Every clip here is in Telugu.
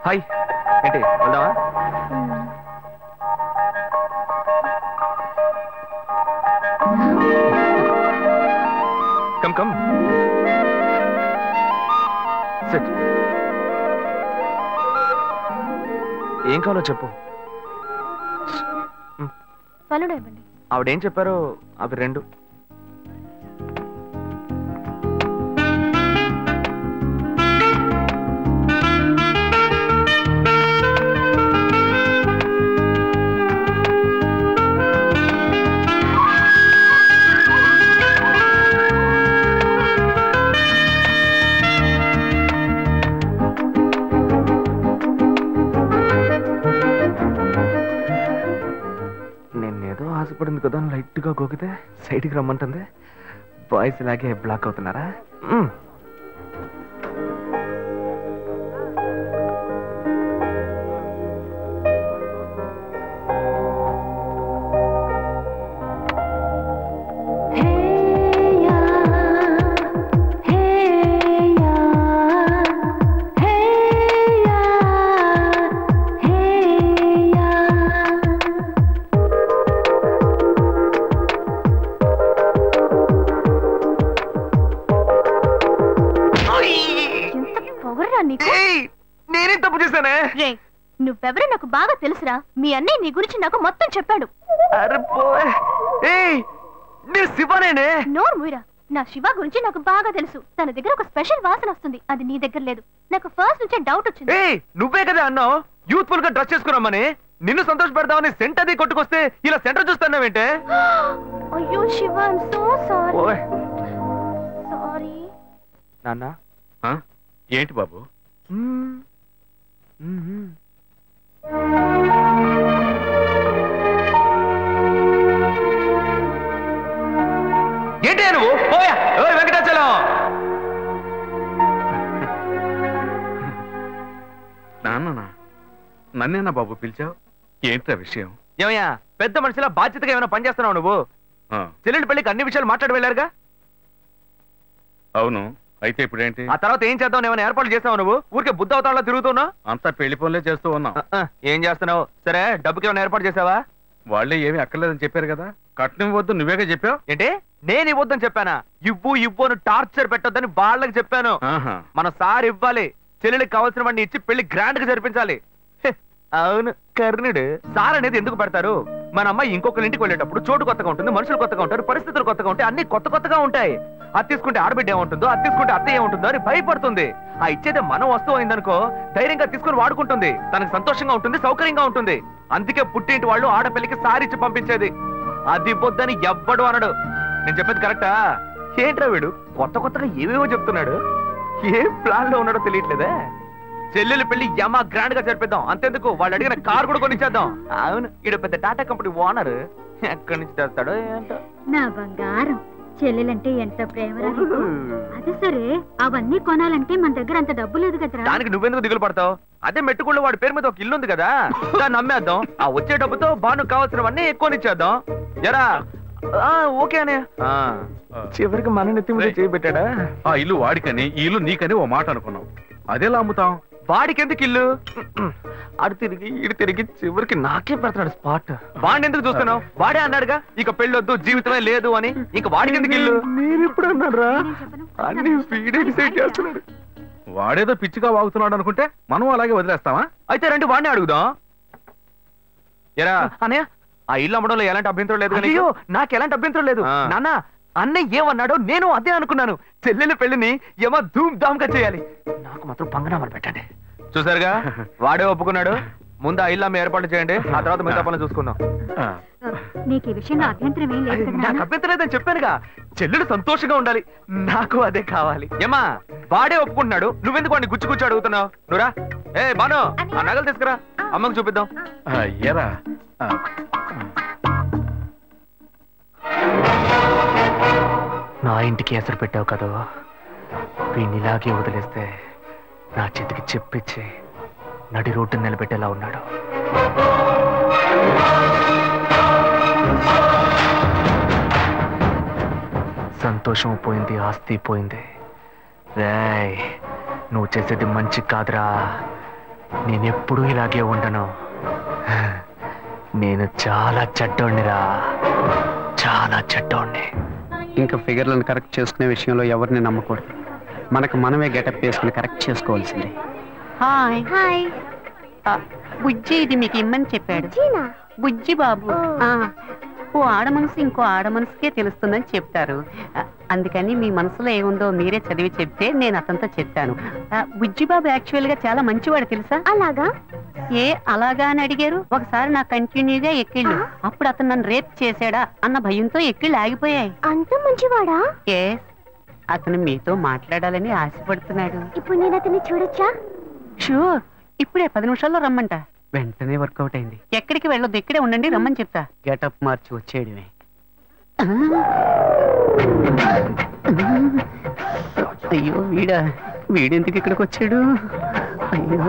హాయ్ ఏంటి వెళ్దామా? Come come set. ఏం కావాలో చెప్పు. ఆవిడేం చెప్పారో అవి రెండు. ఆశపడింది కదా, లైట్ గా గోకితే సైడ్కి రమ్మంటుంది. బాయ్స్ ఇలాగే బ్లాక్ అవుతున్నారా? నేనేం తప్పు చేశానే? నువ్వెవరో నాకు బాగా తెలుసురా. మీ అన్నయ్య నీ గురించి నాకు మొత్తం చెప్పాడు. శివనేనే. నోరు మూయరా. నా శివ గురించి నాకు బాగా తెలుసు. తన దగ్గర ఒక స్పెషల్ వాసన వస్తుంది, అది నీ దగ్గర లేదు. నాకు ఫస్ట్ నుంచే డౌట్ వచ్చింది. నువ్వే కదా అన్నావు యూత్ఫుల్ గా డ్రెస్ చేసుకున్నామని. నిన్ను సంతోష పెడదామని సెంట్ అది కొట్టుకొస్తే ఇలా సెంటర్ చూస్తున్నావేంటే? అయ్యో Shiva, I am so sorry. Sorry నాన్న. ఏంటి బాబు? ఏంటి నువ్వు? వెంకటాచలం. నాన్న నన్నేనా బాబు పిలిచావు? ఏంట్రా విషయం? ఏమయ్యా పెద్ద మనిషిలా బాధ్యతగా ఏమైనా పనిచేస్తున్నావు నువ్వు? చెల్లెండి పెళ్లికి అన్ని విషయాలు మాట్లాడి వెళ్ళారుగా? అవును, అయితే ఇప్పుడేంటి? ఆ తర్వాత ఏం చేద్దాం? ఏమైనా ఏర్పాట్లు చేస్తావు నువ్వు? ఊరికే బుద్ధ అవతారంలో తిరుగుతున్నా? అంతా పెళ్లి పనులే చేస్తూ ఉన్నాం. ఏం చేస్తున్నావు? సరే డబ్బుకి ఏమైనా ఏర్పాటు చేసావా? వాళ్ళే ఏమీ అక్కర్లేదని చెప్పారు కదా. కట్నం ఇవ్వద్దు నువ్వేగా చెప్పావు. ఏంటి నేను ఇవ్వద్దని చెప్పానా? ఇవ్వు అని టార్చర్ పెట్టొద్దని వాళ్ళకి చెప్పాను. మన సార్ ఇవ్వాలి. చెల్లెలికి కావాల్సిన వాడిని ఇచ్చి పెళ్లి గ్రాండ్ గా జరిపించాలి. అవును కర్ణుడు. సార్ అనేది ఎందుకు పెడతారు? మన అమ్మాయి ఇంకొకరి ఇంటికి వెళ్ళేటప్పుడు చోటు కొత్తగా ఉంటుంది, మనుషులు కొత్తగా ఉంటారు, పరిస్థితులు కొత్తగా ఉంటాయి, అన్ని కొత్తగా ఉంటాయి. అది తీసుకుంటే ఆడబిడ్డ ఏముంటుందో, అది తీసుకుంటే అత్త ఏముంటుందో అని భయపడుతుంది. ఆ ఇచ్చేదే మనం వస్తువు అయిందనుకో ధైర్యంగా తీసుకుని వాడుకుంటుంది. తనకు సంతోషంగా ఉంటుంది, సౌకర్యంగా ఉంటుంది. అందుకే పుట్టింటి వాళ్ళు ఆడపిల్లకి సారిచ్చి పంపించేది. అది ఇవ్వొద్దని ఎవ్వడు అనడు. నేను చెప్పేది కరెక్టా? ఏంట్రా వీడు కొత్తగా ఏవేవో చెప్తున్నాడు. ఏం ప్లాన్ లో ఉన్నాడో తెలియట్లేదే. చెల్లెలు పెళ్లి యమా గ్రాండ్ గా జరిపిద్దాం. అంతెందుకు వాళ్ళు అడిగిన కార్ కూడా కొనిచ్చేద్దాం. అవును, ఈడ పెద్ద టాటా కంపెనీ ఓనర్. ఎక్కడి నుంచి తెస్తాడో ఏంటో. నా బంగారం, చెల్లెలంటే ఎంత ప్రేమ. అదే సరే, అవన్నీ కొనాలంటే మన దగ్గర అంత డబ్బు లేదు కదరా. దానికి నువ్వెందుకు దిగులు పడతావు? అదే మెట్టుకుళ్ళు వాడి పేరు మీద ఒక ఇల్లు ఉంది కదా, దాన్ని అమ్మేద్దాం. ఆ వచ్చే డబ్బుతో బాను కావాల్సినవన్నీ ఎక్కువనిచ్చేద్దాం. ఎరా ఓకే అనే. చివరికి మన నెత్తి మీద చేయబెట్టాడా? ఆ ఇల్లు వాడికని, ఈ ఇల్లు నీకని ఓ మాట అనుకున్నాం. అదేలా అమ్ముతాం? వాడికి ఎందుకు ఇల్లు? అడు తిరిగి ఇడు తిరిగి చివరికి నాకే పెడతాడు స్పాట్. వాడిని ఎందుకు చూస్తున్నావు? వాడే అన్నాడుగా ఇక పెళ్ళొద్దు జీవితమే లేదు అని. ఇంక వాడికి ఎందుకు ఇల్లు? నేను ఇప్పుడు అన్నారా? అన్ని వీడే డిసైడ్ చేస్తున్నాడు. వాడేదో పిచ్చిగా వాగుతున్నాడు అనుకుంటే మనం అలాగే వదిలేస్తావా? అయితే రండి వాడిని అడుగుదాం. ఎరా అనే ఆ ఇల్లు అమ్మడంలో ఎలాంటి అభ్యంతరం లేదు. అయ్యో నాకు ఎలాంటి అభ్యంతరం లేదు నాన్న. అన్నయ్య ఏమన్నాడో నేను అదే అనుకున్నాను. చెల్లెల పెళ్లిని ఏమో ధూమ్ ధామ్ గా చేయాలి. నాకు మాత్రం పంగనామాలు పెట్టండి. చూసారుగా వాడే ఒప్పుకున్నాడు. ముందు ఆ ఇల్లు ఏర్పాటు చేయండి, ఆ తర్వాత మిగతా పనులు చూసుకుందాం. నీకు ఈ విషయంలో అభ్యంతరం ఏం లేదు? నాకు అభ్యంతరం లేదని చెప్పానుగా. చెల్లెలు సంతోషంగా ఉండాలి, నాకు అదే కావాలి. ఏమా వాడే ఒప్పుకుంటున్నాడు, నువ్వెందుకు వాడిని గుచ్చి అడుగుతున్నావు? నువ్వురా. బాను ఆ నగలు తీసుకురా, అమ్మకు చూపిద్దాం. ఏరా నా ఇంటికి ఎసరు పెట్టావు కదా, వీడిని ఇలాగే వదిలేస్తే నా చేతికి చెప్పిచ్చి నడి రోడ్డు నిలబెట్టేలా ఉన్నాడు. సంతోషం పోయింది, ఆస్తి పోయింది. రేయ్ నువ్వు చేసేది మంచి కాదురా. నేనెప్పుడూ ఇలాగే ఉండను. నేను చాలా చెడ్డోణ్ణిరా, చాలా చెడ్డోణ్ణి. ఇంకా ఫిగర్లను కరెక్ట్ చేసుకునే విషయంలో ఎవరిని నమ్మకూడదు. మనకు మనమే గెటప్ వేసుకుని కరెక్ట్ చేసుకోవాల్సిందే. Hi hi. బుజ్జి ఇది మీకు ఇమ్మని చెప్పాడు. బుజ్జి బాబు. ఓ ఆడ మనసు ఇంకో ఆడ మనసుకే తెలుస్తుందని చెప్తారు. అందుకని మీ మనసులో ఏముందో మీరే చదివి చెప్తే నేను అతనితో చెప్తాను. బుజ్జి బాబు యాక్చువల్ గా చాలా మంచివాడు తెలుసా? అలాగా? ఏ అలాగా అని అడిగారు? ఒకసారి నా కంటిన్యూగా ఎక్కిళ్ళు, అప్పుడు అతను నన్ను రేప్ చేశాడా అన్న భయంతో ఎక్కిళ్ళు ఆగిపోయాయి. అంత మంచివాడా? ఏ అతను మీతో మాట్లాడాలని ఆశపడుతున్నాడు. ఇప్పుడు నేను అతన్ని చూడొచ్చా? షూర్, ఇప్పుడే 10 నిమిషాల్లో రమ్మంట. వెంటనే వర్కౌట్ అయింది. ఎక్కడికి వెళ్ళొద్దు, ఇక్కడే ఉండండి, రమ్మని చెప్తా. గెటప్ మార్చి వచ్చేయడమే. అయ్యో వీడెందుకు ఇక్కడికి వచ్చాడు? అయ్యో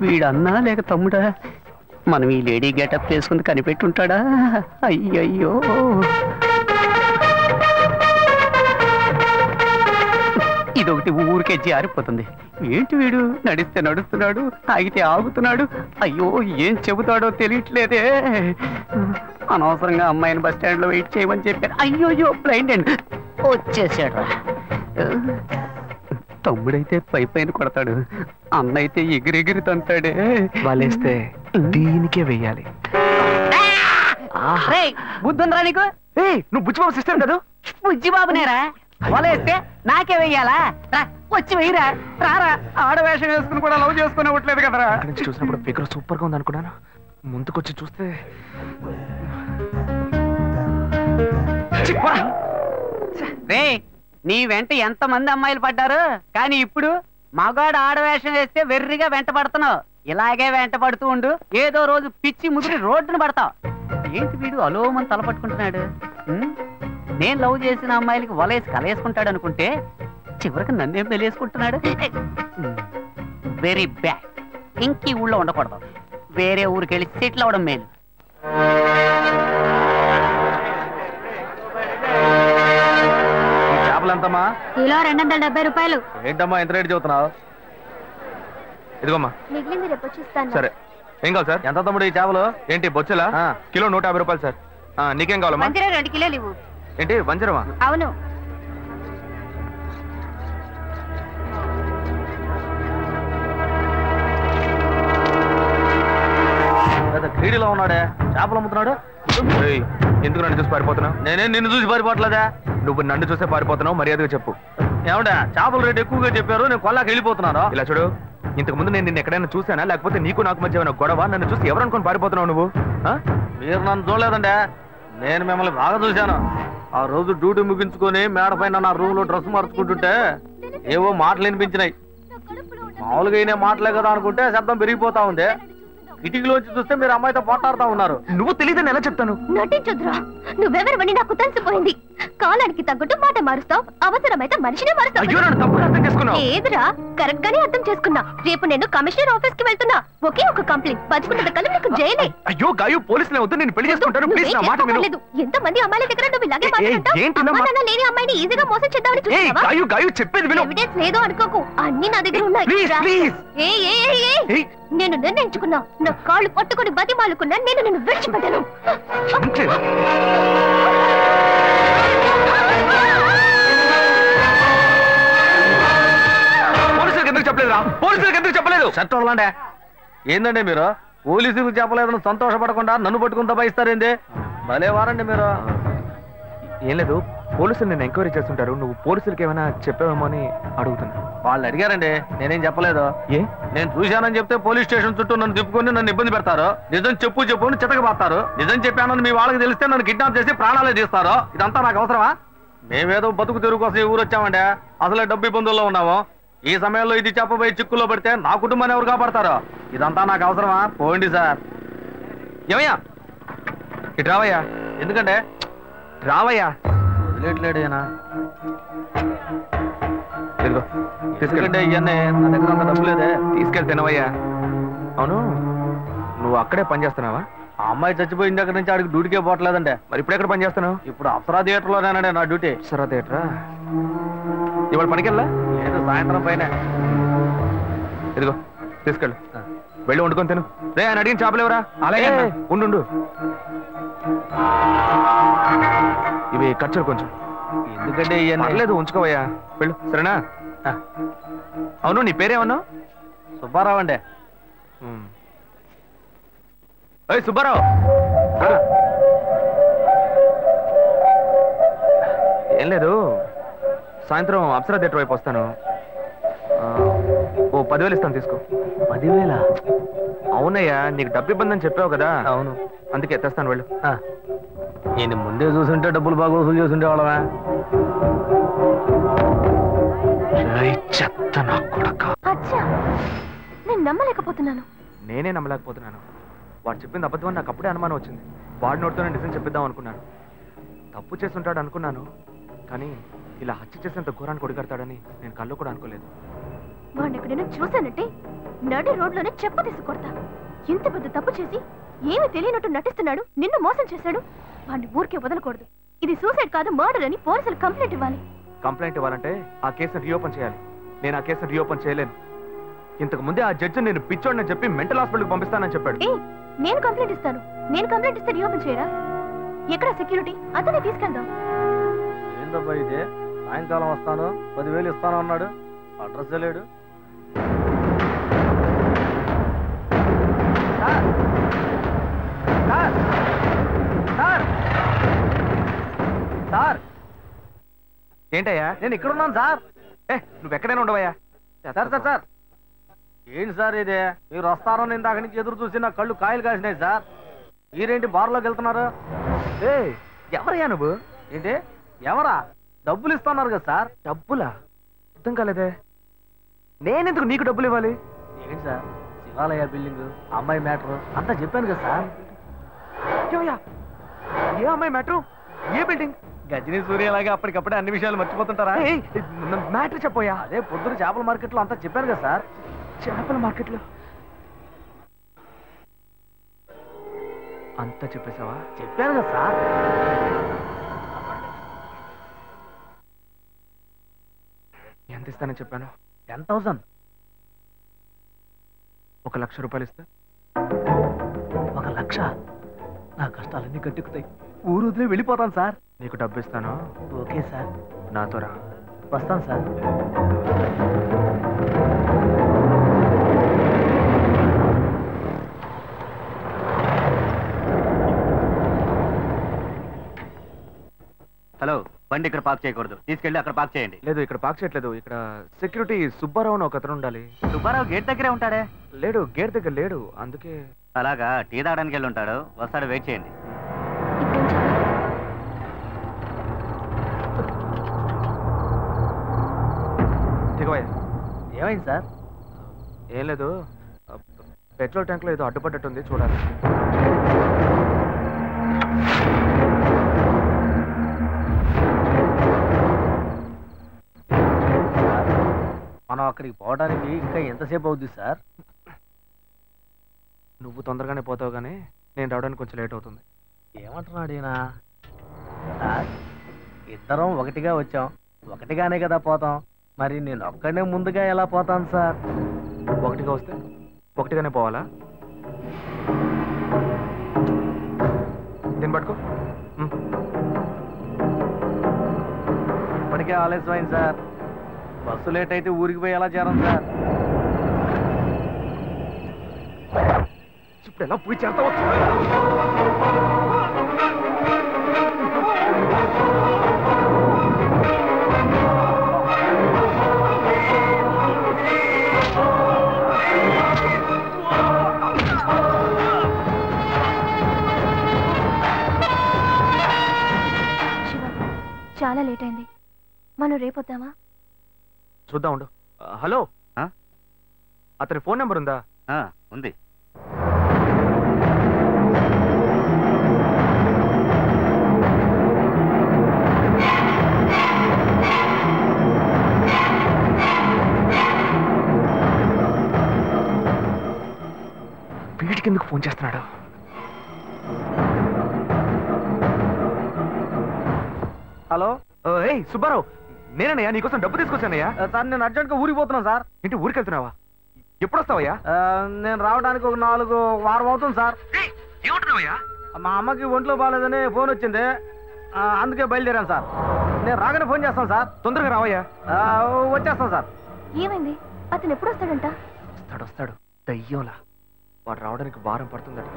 వీడన్నా లేక తమ్ముడా? మనం ఈ లేడీ గెటప్ చేసుకుని కనిపెట్టుంటాడా? అయ్యయ్యో ఇదొకటి ఊరికే జారిపోతుంది. ఏంటి వీడు నడిస్తే నడుస్తున్నాడు, ఆగితే ఆగుతున్నాడు. అయ్యో ఏం చెబుతాడో తెలియట్లేదే. అనవసరంగా అమ్మాయిని బస్ స్టాండ్ లో వెయిట్ చేయమని చెప్పారు. అయ్యోయ్యో బ్లైండ్ అండ్ వచ్చేసాడు. తమ్ముడైతే పైన కొడతాడు, అన్నైతే ఎగిరెగిరి తంతాడే. వాళ్ళేస్తే దీనికే వెయ్యాలి. బుద్ధుందిరా నీకు? నువ్వు బుచ్చిబాబు సిస్టర్ కదా? బుజ్జిబాబునేరా వలేస్తే నాకే వెయ్యాలా? వచ్చి వెయ్యరా, రారా. ఆడవేషం వేసుకుని కూడా లవ్ చేసుకుని ఇవ్వట్లేదు కదరా. అక్కడి నుంచి చూసినప్పుడు ఫిగర్ సూపర్ గా ఉంది అనుకున్నాను. ముందుకొచ్చి చూస్తే రే నీ వెంట ఎంత మంది అమ్మాయిలు పడ్డారు, కానీ ఇప్పుడు మగాడు ఆడవేషం వేస్తే వెర్రిగా వెంట పడుతున్నావు. ఇలాగే వెంట పడుతూ ఉండు, ఏదో రోజు పిచ్చి ముదిరి రోడ్డును పడతావు. ఏంటి వీడు అలోమని తలపట్టుకుంటున్నాడు? నేను లవ్ చేసిన అమ్మాయిలకి వలేసి కలేసుకుంటాడు అనుకుంటే చివరికి నన్నేం తెలియసుకుంటున్నాడు. Very bad. ఇంక ఈ ఊళ్ళో ఉండకూడదు, వేరే ఊరికి వెళ్ళి సెటిల్ అవడం మేలు. చేపలంతమ్మా? కిలో 270 రూపాయలు. ఏంటమ్మా ఎంత రేటు చెబుతున్నావు? ఇదిగోమ్మా. మిగిలింది రేపు వచ్చిస్తాను. సరే ఏం కావాలి సార్? ఎంత తమ్ముడు ఈ చేపలు? ఏంటి బొచ్చులా? కిలో 150 రూపాయలు సార్. నీకేం కావాలమ్మా? 2 కిలోలు ఇవ్వు. ఏంటి వంజరమా? అవును. క్రీడలో ఉన్నాడే, చేపలు అమ్ముతున్నాడు. ఎందుకు నన్ను చూసి పారిపోతున్నావు? నేనే నిన్ను చూసి పారిపోవట్లేదా? నువ్వు నన్ను చూసే పారిపోతున్నావు, మర్యాదగా చెప్పు. ఏమంటే చేపల రేటు ఎక్కువగా చెప్పారు, నేను కొల్లాకి వెళ్ళిపోతున్నాను. ఇలా చూడు, ఇంతకు ముందు నేను నిన్ను ఎక్కడైనా చూసానా, లేకపోతే నీకు నాకు మధ్య ఏమైనా గొడవ? నన్ను చూసి ఎవరు అనుకుని పారిపోతున్నావు నువ్వు? మీరు నన్ను చూడలేదండి, నేను మిమ్మల్ని బాగా చూశాను. ఆ రోజు డ్యూటీ ముగించుకొని మేడ పైన నా రూమ్ లో డ్రెస్ మార్చుకుంటుంటే ఏవో మాటలు వినిపించినాయి. మామూలుగా అయినా మాటలే కదా అనుకుంటే శబ్దం పెరిగిపోతా ఉంది. కిటికీలోంచి చూస్తే మీరు అమ్మాయితో పోట్లాడుతూ ఉన్నారు. నువ్వు తెలియదని ఎలా చెప్తాను? నటించొద్దురా, నువ్వెవరివని నాకు తెలిసిపోయింది. కాలానికి తగ్గట్టు మాట మారుస్తావు, అవసరమైతే మనిషినే మారుస్తావు. అయ్యో నన్ను తప్పుగా అర్థం చేసుకున్నావు. ఏదిరా, కరెక్ట్ గానే అర్థం చేసుకున్నా. రేపు నేను కమిషనర్ ఆఫీస్ కి వెళ్తున్నా. ఒకే ఒక కంప్లైంట్, 11 కల్లా నీకు జైలే. అయ్యో గాయు, పోలీసులే వద్దు, నేను పెళ్లి చేసుకుంటాను. ప్లీజ్ నా మాట విను. ఎంత మంది అమ్మాయిల దగ్గర నువ్వు ఇలాగే మాట్లాడుతావు? లేని అమ్మాయిని ఈజీగా మోసం చేద్దామని చూస్తావా? గాయు గాయు చెప్పేది విను. ఎవిడెన్స్ లేదు అనుకోకు, అన్ని నా దగ్గర ఉన్నాయి. నేను నిర్ణయించుకున్నా, నా కాళ్ళు పట్టుకుని బతిమాలుకున్నా, నేను నిన్ను విడిచిపెట్టాను. పోలీసులకు ఎందుకు చెప్పలేదురా? పోలీసులకు ఎందుకు చెప్పలేదు? షర్ట్ వదలండి. ఏందండి మీరు పోలీసులకు చెప్పలేదని సంతోషపడకుండా నన్ను పట్టుకుని దబాయిస్తారేంది? భలేవారండి మీరు. ఏం లేదు, పోలీసులు నేను ఎంక్వైరీ చేస్తుంటారు. నువ్వు పోలీసులకి ఏమైనా చెప్పావేమో అని అడుగుతున్నా. వాళ్ళు అడిగారండి, నేనేం చెప్పలేదు. ఏ? నేను చూశానని చెప్తే పోలీస్ స్టేషన్ చుట్టూ నన్ను తిప్పుకొని నన్ను ఇబ్బంది పెడతారు. నిజం చెప్పు అని చితకబాస్తారు. నిజం చెప్పానని మీ వాళ్ళకి తెలిస్తే నన్ను కిడ్నాప్ చేసి ప్రాణాలే తీస్తారు. ఇదంతా నాకు అవసరమా? మేమేదో బతుకు తెరుగు కోసం ఈ ఊరు వచ్చామండి, అసలే డబ్బు ఇబ్బందుల్లో ఉన్నాము. ఈ సమయంలో ఇది చెప్పబోయి చిక్కుల్లో పడితే నా కుటుంబాన్ని ఎవరు కాపాడతారో? ఇదంతా నాకు అవసరమా? పోండి సార్. ఏమయ్యా ఇటు రావయ్యా. ఎందుకంటే రావయ్యా. వదిలేట్లేడేనా? తీసుకెళ్ళండి. ఇవన్నీ నా దగ్గర అంత డబ్బు లేదే. తీసుకెళ్ళి తినవయ్యా. అవును, నువ్వు అక్కడే పని చేస్తున్నావా? ఆ అమ్మాయి చచ్చిపోయిన దగ్గర నుంచి ఆడికి డ్యూటీకే పోవట్లేదండి. మరి ఇప్పుడు ఎక్కడ పని చేస్తాను? ఇప్పుడు అప్సరా థియేటర్లోనేనండి నా డ్యూటీ. అప్సరా థియేటరా? ఇవాళ పనికెళ్ళా? లేదు, సాయంత్రం పైన. ఇదిగో తీసుకెళ్ళు, వెళ్ళి వండుకొని తిను. రే ఆయన అడిగిన చేపలు ఎవరా? అలాగే ఉండు, ఇవి ఖర్చులు కొంచెం. ఎందుకంటే లేదు ఉంచుకోవయ్యా, వెళ్ళు. సరేనా? అవును, నీ పేరేమన్నావు? సుబ్బారావు అండి. సుబ్బారావు, ఏం లేదు, సాయంత్రం అప్సరా థియేటర్ వైపు వస్తాను. ఓ 10,000 ఇస్తాను, తీసుకో. 10,000? అవునయ్యా, నీకు డబ్బు ఇబ్బంది అని చెప్పావు కదా. అవును, అందుకే తెస్తాను, వెళ్ళు. నేను ముందే చూసుంటే డబ్బులు బాగా వసూలు చేసుంటే వాళ్ళవా? చెత్త నా కొడక. అచ్చా, నేను నమ్మలేకపోతున్నాను. నేనే నమ్మలేకపోతున్నాను. వాడు చెప్పింది అబద్ధం అని నాకు అప్పుడే అనుమానం వచ్చింది. వాడి నోటితోనే నిజం చెప్పిద్దాం అనుకున్నాను. తప్పు చేస్తుంటాడు అనుకున్నాను, కానీ ఇలా హత్య చేసేంత ఘోరాన్ని కొడిగడతాడని నేను కళ్ళు కూడా అనుకోలేదు. వాడిని ఎక్కడైనా చూశానంటే నడి రోడ్లోనే చెప్ప తీసి కొడతా. ఇంత పెద్ద తప్పు చేసి ఏమీ తెలియనట్టు నటిస్తున్నాడు, నిన్ను మోసం చేశాడు. వాడిని ఊరికే వదలకూడదు. ఇది సూసైడ్ కాదు, మర్డర్ అని పోలీసులు కంప్లైంట్ ఇవ్వాలి. కంప్లైంట్ ఇవ్వాలంటే ఆ కేసును రీఓపెన్ చేయాలి. నేను ఆ కేసును రీఓపెన్ చేయలేను. ఇంతకు ముందే ఆ జడ్జి నేను పిచ్చోడిని చెప్పి మెంటల్ హాస్పిటల్కి పంపిస్తానని చెప్పాడు. నేను కంప్లైంట్ ఇస్తాను. నేను కంప్లైంట్ ఇస్తే రీఓపెన్ చేయరా? ఎక్కడ సెక్యూరిటీ? అతనే తీసుకెళ్దాం. ఏందబ్బా ఇది? సాయంకాలం వస్తాను, 10,000 ఇస్తాను అన్నాడు, అడ్రస్ లేడు. సార్, ఏంటయ్యా? నేను ఇక్కడ ఉన్నాను సార్. నువ్వు ఎక్కడైనా ఉండవయ్యా? సార్ ఏంటి సార్ ఇది? మీరు వస్తారో నేను దాకా నుంచి ఎదురు చూసి నా కళ్ళు కాయలు కాసినాయి సార్. మీరేంటి బార్లోకి వెళ్తున్నారు? ఎవరయ్యా నువ్వు? ఏంటి ఎవరా? డబ్బులు ఇస్తున్నారు కదా సార్. డబ్బులా? అర్థం కాలేదే. నేనెందుకు నీకు డబ్బులు ఇవ్వాలి? ఏంటి సార్, శివాలయ బిల్డింగ్, అమ్మాయి మ్యాటర్ అంతా చెప్పాను కదా సార్. ఏ అమ్మాయి మ్యాటర్? ఏ బిల్డింగ్? గజనీ సూర్యలాగా అప్పటికప్పుడే అన్ని విషయాలు మర్చిపోతుంటారా? మ్యాటర్ చెప్పోయా. అదే పొద్దున చేపల మార్కెట్లో అంతా చెప్పాను కదా సార్. చేపల మార్కెట్లో అంతా చెప్పేశావా? చెప్పాను కదా సార్. ఎంత ఇస్తానని చెప్పాను? 10,000. 1,00,000 రూపాయలు ఇస్తా. 1,00,000? నా కష్టాలన్నీ గట్టెక్కుతాయి, ఊరు వదిలే వెళ్ళిపోతాను సార్. నీకు డబ్బు ఇస్తాను. Okay sir. నాతో రా. వస్తాను సార్. హలో, బండి ఇక్కడ పార్క్ చేయకూడదు, తీసుకెళ్ళి అక్కడ పార్క్ చేయండి. లేదు, ఇక్కడ పార్క్ చేయట్లేదు. ఇక్కడ సెక్యూరిటీ సుబ్బారావు అని ఒక అతను ఉండాలి. సుబ్బారావు గేట్ దగ్గరే ఉంటాడే. లేడు, గేట్ దగ్గర లేడు, అందుకే. అలాగా, టీ తాగడానికి వెళ్ళి ఉంటాడు, వస్తాడు, వెయిట్ చేయండి. దిగవయ్యా. ఏమైంది సార్? ఏం లేదు, పెట్రోల్ ట్యాంక్ లో ఏదో అడ్డుపడ్డట్టుంది, చూడాలి. మనం అక్కడికి పోవడానికి ఇంకా ఎంతసేపు అవుద్ది సార్? నువ్వు తొందరగానే పోతావు, కానీ నేను రావడానికి కొంచెం లేట్ అవుతుంది. ఏమంటున్నాడు ఈయన? సార్, ఇద్దరం ఒకటిగా వచ్చాం, ఒకటిగానే కదా పోతాం. మరి నేను ఒక్కడే ముందుగా ఎలా పోతాను సార్? ఒకటిగా వస్తే ఒకటిగానే పోవాలా? దీన్ని పట్టుకో. ఇప్పటికే ఆలస్యమైంది సార్. బస్సు లేట్ అయితే ఊరికి పోయి ఎలా చేరం సార్? ఇప్పుడు ఎలా పోయి చేరతావు? చాలా లేట్ అయింది, మనం రేపొద్దామా? చూద్దాం, ఉండు. హలో, అతని ఫోన్ నెంబర్ ఉందా? ఉంది. వీటికి ఎందుకు ఫోన్ చేస్తున్నాడు? హలో ఏయ్ సుబ్బారావు, నేనయ్యా నీకోసం డబ్బు తీసుకొచ్చానయ్యా. సార్ నేను అర్జెంట్గా ఊరికి పోతున్నాను సార్. ఇంటి ఊరికి వెళ్తున్నావా? ఎప్పుడు వస్తావయ్యా? నేను రావడానికి ఒక 4 వారం అవుతుంది సార్. ఏమంటున్నావయ్యా? మా అమ్మకి ఒంట్లో బాగాలేదని ఫోన్ వచ్చింది, అందుకే బయలుదేరాను సార్. నేను రాగానే ఫోన్ చేస్తాను సార్. తొందరగా రావయ్యా. వచ్చేస్తాను సార్. ఏమైంది? అతను ఎప్పుడు వస్తాడంట? వస్తాడు దయ్యంలా. వాడు రావడానికి వారం పడుతుందట.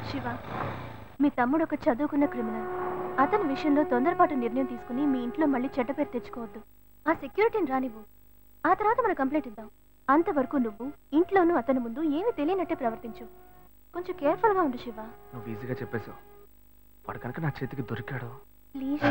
శివ, మీ తమ్ముడు ఒక చదువుకున్న క్రిమినల్. అతని విషయంలో తొందరపాటు నిర్ణయం తీసుకుని మీ ఇంట్లో మళ్ళీ చెడ్డ పేరు తెచ్చుకోవద్దు. ఆ సెక్యూరిటీని రానివ్వు, ఆ తర్వాత మనం కంప్లైంట్ ఇద్దాం. అంతవరకు నువ్వు ఇంట్లోనూ అతని ముందు ఏమీ తెలియనట్టే ప్రవర్తించు. కొంచెం కేర్ఫుల్ గా ఉండు శివ. నువ్వు ఈజీగా చెప్పేశావు. వాడు కనుక నా చేతికి దొరికాడు. ప్లీజ్